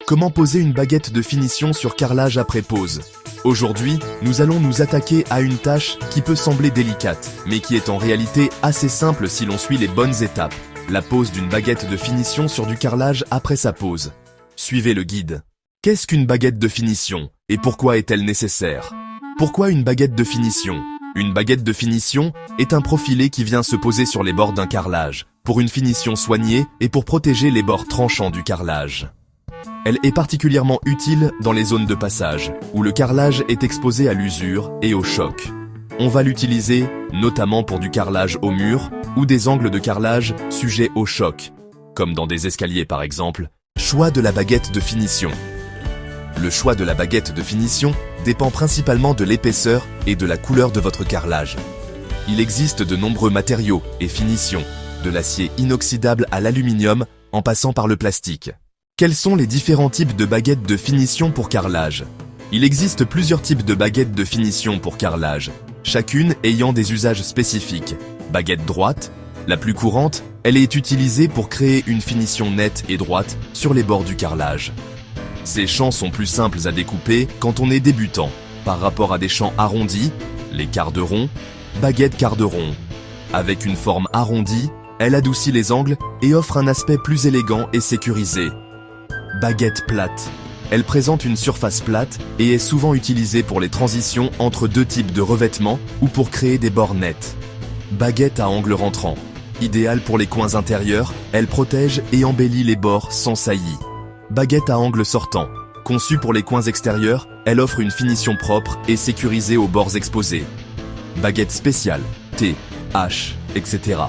Comment poser une baguette de finition sur carrelage après pose? Aujourd'hui, nous allons nous attaquer à une tâche qui peut sembler délicate, mais qui est en réalité assez simple si l'on suit les bonnes étapes. La pose d'une baguette de finition sur du carrelage après sa pose. Suivez le guide. Qu'est-ce qu'une baguette de finition et pourquoi est-elle nécessaire? Pourquoi une baguette de finition? Une baguette de finition est un profilé qui vient se poser sur les bords d'un carrelage, pour une finition soignée et pour protéger les bords tranchants du carrelage. Elle est particulièrement utile dans les zones de passage, où le carrelage est exposé à l'usure et au choc. On va l'utiliser notamment pour du carrelage au mur ou des angles de carrelage sujets au choc, comme dans des escaliers par exemple. Choix de la baguette de finition. Le choix de la baguette de finition dépend principalement de l'épaisseur et de la couleur de votre carrelage. Il existe de nombreux matériaux et finitions, de l'acier inoxydable à l'aluminium en passant par le plastique. Quels sont les différents types de baguettes de finition pour carrelage? Il existe plusieurs types de baguettes de finition pour carrelage, chacune ayant des usages spécifiques. Baguette droite, la plus courante, elle est utilisée pour créer une finition nette et droite sur les bords du carrelage. Ces champs sont plus simples à découper quand on est débutant, par rapport à des champs arrondis, les quarts de rond, baguette quart de rond. Avec une forme arrondie, elle adoucit les angles et offre un aspect plus élégant et sécurisé. Baguette plate. Elle présente une surface plate et est souvent utilisée pour les transitions entre deux types de revêtements ou pour créer des bords nets. Baguette à angle rentrant. Idéale pour les coins intérieurs, elle protège et embellit les bords sans saillie. Baguette à angle sortant. Conçue pour les coins extérieurs, elle offre une finition propre et sécurisée aux bords exposés. Baguette spéciale, T, H, etc.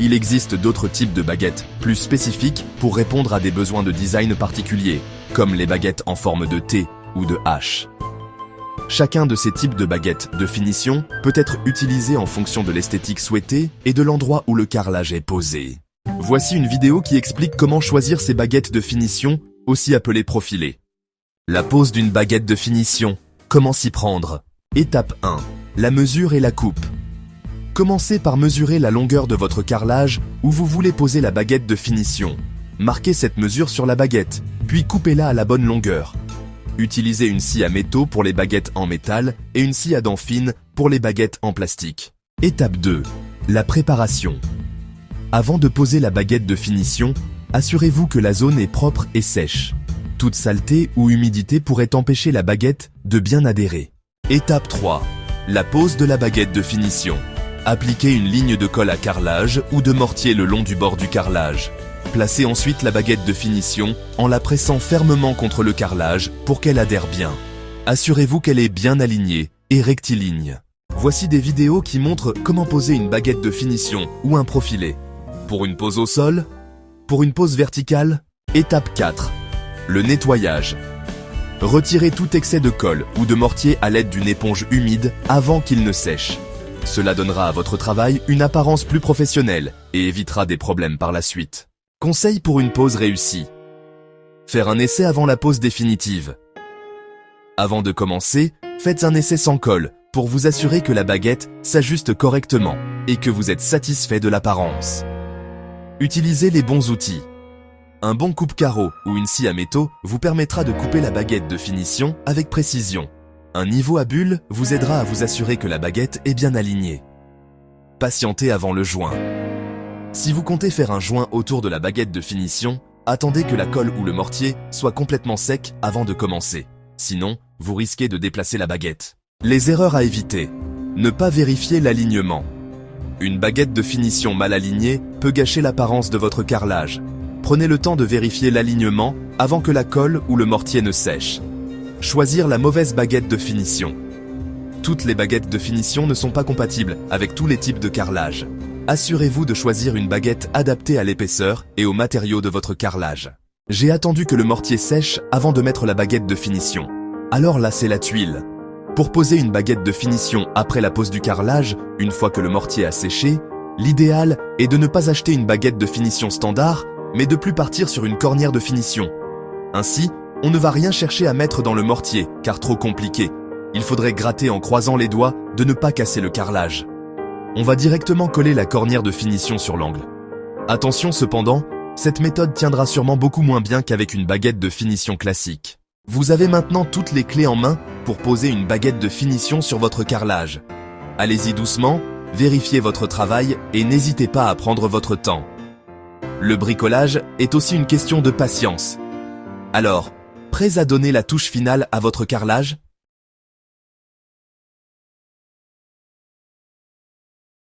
Il existe d'autres types de baguettes, plus spécifiques pour répondre à des besoins de design particuliers, comme les baguettes en forme de T ou de H. Chacun de ces types de baguettes de finition peut être utilisé en fonction de l'esthétique souhaitée et de l'endroit où le carrelage est posé. Voici une vidéo qui explique comment choisir ces baguettes de finition, aussi appelées profilés. La pose d'une baguette de finition. Comment s'y prendre? Étape 1. La mesure et la coupe. Commencez par mesurer la longueur de votre carrelage où vous voulez poser la baguette de finition. Marquez cette mesure sur la baguette, puis coupez-la à la bonne longueur. Utilisez une scie à métaux pour les baguettes en métal et une scie à dents fines pour les baguettes en plastique. Étape 2. La préparation. Avant de poser la baguette de finition, assurez-vous que la zone est propre et sèche. Toute saleté ou humidité pourrait empêcher la baguette de bien adhérer. Étape 3. La pose de la baguette de finition. Appliquez une ligne de colle à carrelage ou de mortier le long du bord du carrelage. Placez ensuite la baguette de finition en la pressant fermement contre le carrelage pour qu'elle adhère bien. Assurez-vous qu'elle est bien alignée et rectiligne. Voici des vidéos qui montrent comment poser une baguette de finition ou un profilé. Pour une pose au sol, pour une pose verticale, étape 4. Le nettoyage. Retirez tout excès de colle ou de mortier à l'aide d'une éponge humide avant qu'il ne sèche. Cela donnera à votre travail une apparence plus professionnelle et évitera des problèmes par la suite. Conseil pour une pose réussie. Faire un essai avant la pose définitive. Avant de commencer, faites un essai sans colle pour vous assurer que la baguette s'ajuste correctement et que vous êtes satisfait de l'apparence. Utilisez les bons outils. Un bon coupe-carreau ou une scie à métaux vous permettra de couper la baguette de finition avec précision. Un niveau à bulles vous aidera à vous assurer que la baguette est bien alignée. Patientez avant le joint. Si vous comptez faire un joint autour de la baguette de finition, attendez que la colle ou le mortier soit complètement sec avant de commencer. Sinon, vous risquez de déplacer la baguette. Les erreurs à éviter. Ne pas vérifier l'alignement. Une baguette de finition mal alignée peut gâcher l'apparence de votre carrelage. Prenez le temps de vérifier l'alignement avant que la colle ou le mortier ne sèche. Choisir la mauvaise baguette de finition. Toutes les baguettes de finition ne sont pas compatibles avec tous les types de carrelage. Assurez-vous de choisir une baguette adaptée à l'épaisseur et aux matériaux de votre carrelage. J'ai attendu que le mortier sèche avant de mettre la baguette de finition. Alors lassez la tuile. Pour poser une baguette de finition après la pose du carrelage, une fois que le mortier a séché, l'idéal est de ne pas acheter une baguette de finition standard, mais de plus partir sur une cornière de finition. Ainsi, on ne va rien chercher à mettre dans le mortier, car trop compliqué. Il faudrait gratter en croisant les doigts de ne pas casser le carrelage. On va directement coller la cornière de finition sur l'angle. Attention cependant, Cette méthode tiendra sûrement beaucoup moins bien qu'avec une baguette de finition classique. Vous avez maintenant toutes les clés en main pour poser une baguette de finition sur votre carrelage. Allez-y doucement, vérifiez votre travail et n'hésitez pas à prendre votre temps. Le bricolage est aussi une question de patience. Alors, prêts à donner la touche finale à votre carrelage ?